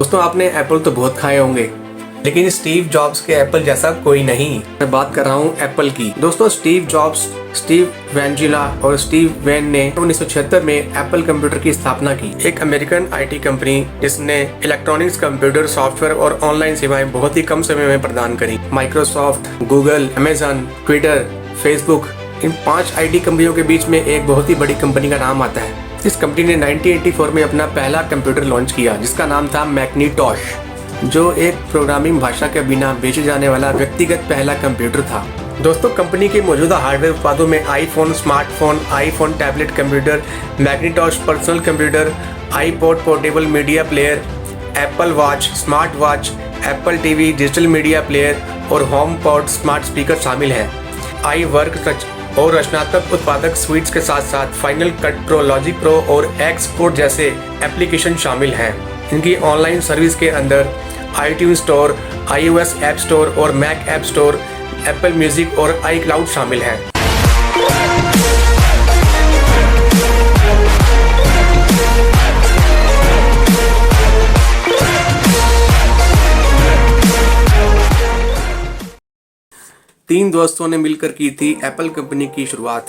दोस्तों आपने एप्पल तो बहुत खाए होंगे, लेकिन स्टीव जॉब्स के एप्पल जैसा कोई नहीं। मैं बात कर रहा हूँ एप्पल की। दोस्तों स्टीव जॉब्स, स्टीव वैंजिला और स्टीव वैन ने 1976 में एप्पल कंप्यूटर की स्थापना की। एक अमेरिकन आईटी कंपनी जिसने इलेक्ट्रॉनिक्स, कंप्यूटर, सॉफ्टवेयर और ऑनलाइन सेवाएं बहुत ही कम समय में प्रदान करी। Microsoft, Google, Amazon, Twitter, Facebook, in 5 IT कंपनियों के बीच में एक बहुत ही बड़ी कंपनी का नाम आता है। इस कंपनी ने 1984 में अपना पहला कंप्यूटर लॉन्च किया जिसका नाम था मैकिन्टॉश, जो एक प्रोग्रामिंग भाषा के बिना बेचे जाने वाला व्यक्तिगत पहला कंप्यूटर था। दोस्तों कंपनी के मौजूदा हार्डवेयर उत्पादों में iPhone smartphone, iPhone tablet computer, Macintosh personal computer, iPod portable media player, Apple Watch, smart watch, Apple TV, digital media player और होम पॉड स्मार्ट स्पीकर शामिल है। आई वर्क टच और रचनात्मक उत्पादक स्वीट्स के साथ साथ Final Cut Pro, Logic Pro और एक्सपोर्ट जैसे एप्लीकेशन शामिल हैं। इनकी ऑनलाइन सर्विस के अंदर iTunes store, iOS app store और Mac app store, Apple Music और iCloud शामिल हैं। तीन दोस्तों ने मिलकर की थी एप्पल कंपनी की शुरुआत।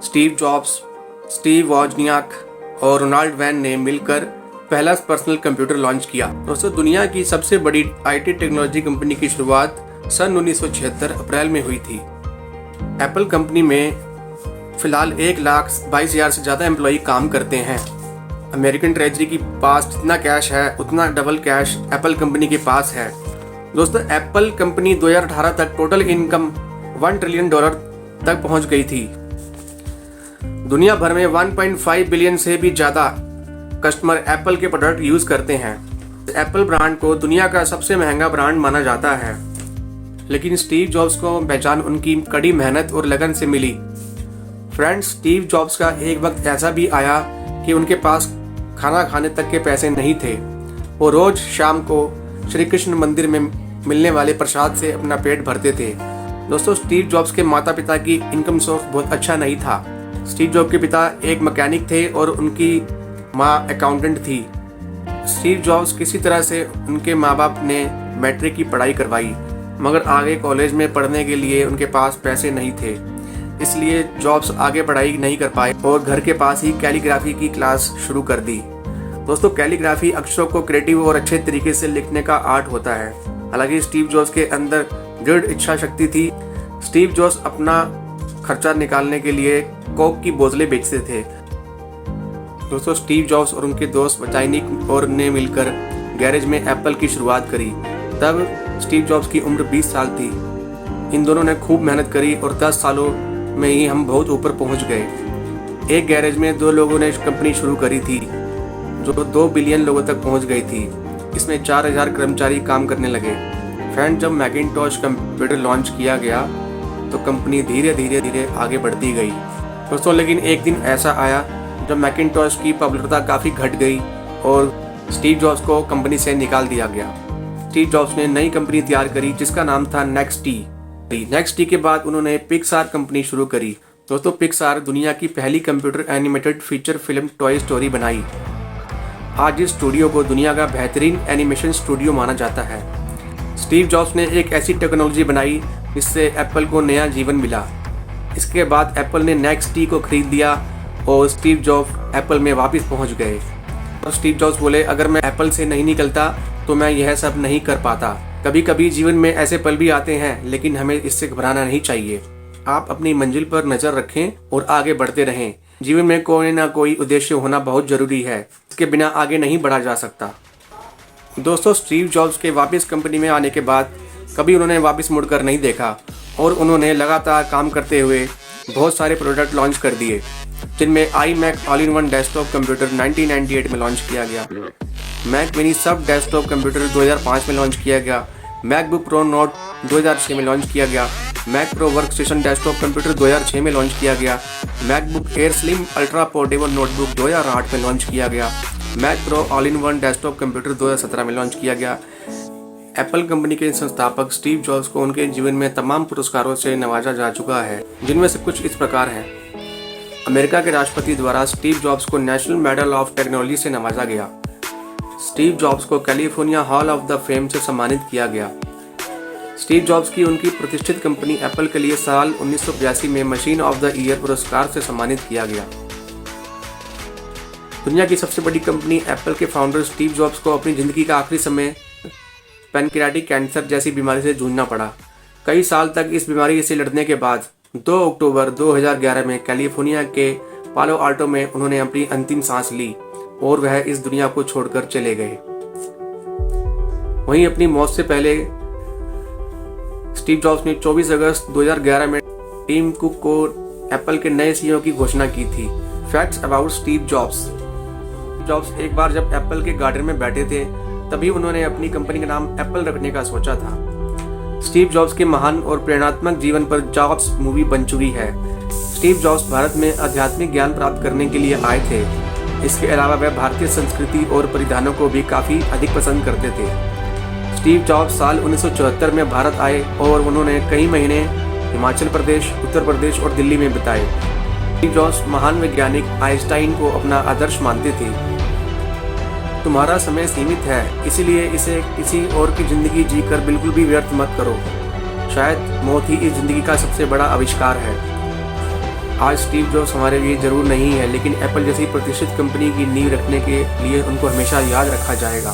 स्टीव जॉब्स, स्टीव वॉजनियाक और रोनाल्ड वैन ने मिलकर पहला पर्सनल कंप्यूटर लॉन्च किया। दोस्तों दुनिया की सबसे बड़ी आईटी टेक्नोलॉजी कंपनी की शुरुआत सन 1976 अप्रैल में हुई थी। एप्पल कंपनी में फिलहाल 1,22,000 से ज़्यादा एम्प्लॉई काम करते हैं। अमेरिकन ट्रेजरी के पास जितना कैश है उतना डबल कैश एप्पल कंपनी के पास है। दोस्तों एप्पल कंपनी 2018 तक टोटल इनकम $1 ट्रिलियन तक पहुंच गई थी। दुनिया भर में 1.5 बिलियन से भी ज़्यादा कस्टमर एप्पल के प्रोडक्ट यूज़ करते हैं। एप्पल ब्रांड को दुनिया का सबसे महंगा ब्रांड माना जाता है, लेकिन स्टीव जॉब्स को पहचान उनकी कड़ी मेहनत और लगन से मिली। फ्रेंड्स, स्टीव जॉब्स का एक वक्त ऐसा भी आया कि उनके पास खाना खाने तक के पैसे नहीं थे। वो रोज़ शाम को श्री कृष्ण मंदिर में मिलने वाले प्रसाद से अपना पेट भरते थे। दोस्तों स्टीव जॉब्स के माता पिता की इनकम सोर्स बहुत अच्छा नहीं था। स्टीव जॉब्स के पिता एक मैकेनिक थे और उनकी माँ अकाउंटेंट थी। स्टीव जॉब्स किसी तरह से उनके माँ बाप ने मैट्रिक की पढ़ाई करवाई, मगर आगे कॉलेज में पढ़ने के लिए उनके पास पैसे नहीं थे, इसलिए जॉब्स आगे पढ़ाई नहीं कर पाए और घर के पास ही कैलीग्राफी की क्लास शुरू कर दी। दोस्तों कैलीग्राफी अक्षरों को क्रिएटिव और अच्छे तरीके से लिखने का आर्ट होता है। हालांकि स्टीव जॉब्स के अंदर दृढ़ इच्छा शक्ति थी। स्टीव जॉब्स अपना खर्चा निकालने के लिए कोक की बोतलें बेचते थे। दोस्तों स्टीव जॉब्स और उनके दोस्त वचाइनिक और ने मिलकर गैरेज में एप्पल की शुरुआत करी। तब स्टीव जॉब्स की उम्र 20 साल थी। इन दोनों ने खूब मेहनत करी और 10 सालों में ही हम बहुत ऊपर पहुंच गए। एक गैरेज में 2 लोगों ने कंपनी शुरू करी थी जो 2 बिलियन लोगों तक पहुंच गई थी। इसमें 4000 कर्मचारी काम करने लगे। फ्रेंड, जब मैकिन्टॉश कंप्यूटर लॉन्च किया गया तो कंपनी धीरे धीरे आगे बढ़ती गई। दोस्तों लेकिन एक दिन ऐसा आया जब मैकिन्टॉश की पॉपुलरिटी काफ़ी घट गई और स्टीव जॉब्स को कंपनी से निकाल दिया गया। स्टीव जॉब्स ने नई कंपनी तैयार करी जिसका नाम था नेक्सटी के बाद उन्होंने पिक्सार कंपनी शुरू करी। दोस्तों पिक्सार दुनिया की पहली computer animated feature film toy story बनाई। आज इस स्टूडियो को दुनिया का बेहतरीन एनिमेशन स्टूडियो माना जाता है। स्टीव जॉब्स ने एक ऐसी टेक्नोलॉजी बनाई जिससे एप्पल को नया जीवन मिला। इसके बाद एप्पल ने नेक्सटी को खरीद लिया और स्टीव जॉब्स एप्पल में वापस पहुंच गए। और स्टीव जॉब्स बोले, अगर मैं एप्पल से नहीं निकलता तो मैं यह सब नहीं कर पाता। कभी कभी जीवन में ऐसे पल भी आते हैं, लेकिन हमें इससे घबराना नहीं चाहिए। आप अपनी मंजिल पर नज़र रखें और आगे बढ़ते रहें। जीवन में कोई ना कोई उद्देश्य होना बहुत ज़रूरी है, इसके बिना आगे नहीं बढ़ा जा सकता। दोस्तों स्टीव जॉब्स के वापस कंपनी में आने के बाद कभी उन्होंने वापस मुड़कर नहीं देखा और उन्होंने लगातार काम करते हुए बहुत सारे प्रोडक्ट लॉन्च कर दिए, जिनमें iMac ऑल-इन-वन डेस्कटॉप कंप्यूटर 1998 में लॉन्च किया गया। मैक मिनी सब डेस्कटॉप कंप्यूटर 2005 में लॉन्च किया गया। मैकबुक प्रो नोट 2006 में लॉन्च किया गया। Mac Pro workstation desktop computer 2006 में लॉन्च किया गया। MacBook Air slim ultra portable notebook 2008 में लॉन्च किया गया। Mac Pro all in one desktop computer 2017 में लॉन्च किया गया। एप्पल कंपनी के संस्थापक स्टीव जॉब्स को उनके जीवन में तमाम पुरस्कारों से नवाजा जा चुका है, जिनमें से कुछ इस प्रकार हैं। अमेरिका के राष्ट्रपति द्वारा स्टीव जॉब्स को नेशनल मेडल ऑफ टेक्नोलॉजी से नवाजा गया। स्टीव जॉब्स को California hall of the fame से सम्मानित किया गया। स्टीव जॉब्स की उनकी प्रतिष्ठित कंपनी एप्पल के लिए साल 1982 में मशीन ऑफ द ईयर पुरस्कार से सम्मानित किया गया। दुनिया की सबसे बड़ी कंपनी एप्पल के फाउंडर स्टीव जॉब्स को अपनी ज़िंदगी का आखिरी समय पैनक्रियाटिक कैंसर जैसी बीमारी से जूझना पड़ा। कई साल तक इस बीमारी से लड़ने के बाद 2 अक्टूबर 2011 में कैलिफोर्निया के पालो आल्टो में उन्होंने अपनी अंतिम सांस ली और वह इस दुनिया को छोड़कर चले गए। वहीं अपनी मौत से पहले स्टीव जॉब्स ने 24 अगस्त 2011 में टिम कुक को एप्पल के नए सीईओ की घोषणा की थी। Facts about Steve jobs. एक बार जब एप्पल के गार्डन में बैठे थे तभी उन्होंने अपनी कंपनी का नाम एप्पल रखने का सोचा था। स्टीव जॉब्स के महान और प्रेरणात्मक जीवन पर जॉब्स मूवी बन चुकी है। स्टीव जॉब्स भारत में आध्यात्मिक ज्ञान प्राप्त करने के लिए आए थे। इसके अलावा वह भारतीय संस्कृति और परिधानों को भी काफ़ी अधिक पसंद करते थे। स्टीव जॉब्स साल 1974 में भारत आए और उन्होंने कई महीने हिमाचल प्रदेश, उत्तर प्रदेश और दिल्ली में बिताए। स्टीव जॉब्स महान वैज्ञानिक आइंस्टाइन को अपना आदर्श मानते थे। तुम्हारा समय सीमित है, इसीलिए इसे किसी और की ज़िंदगी जीकर बिल्कुल भी व्यर्थ मत करो। शायद मौत ही इस ज़िंदगी का सबसे बड़ा आविष्कार है। आज स्टीव जॉब्स हमारे लिए ज़रूर नहीं है, लेकिन एप्पल जैसी प्रतिष्ठित कंपनी की नींव रखने के लिए उनको हमेशा याद रखा जाएगा।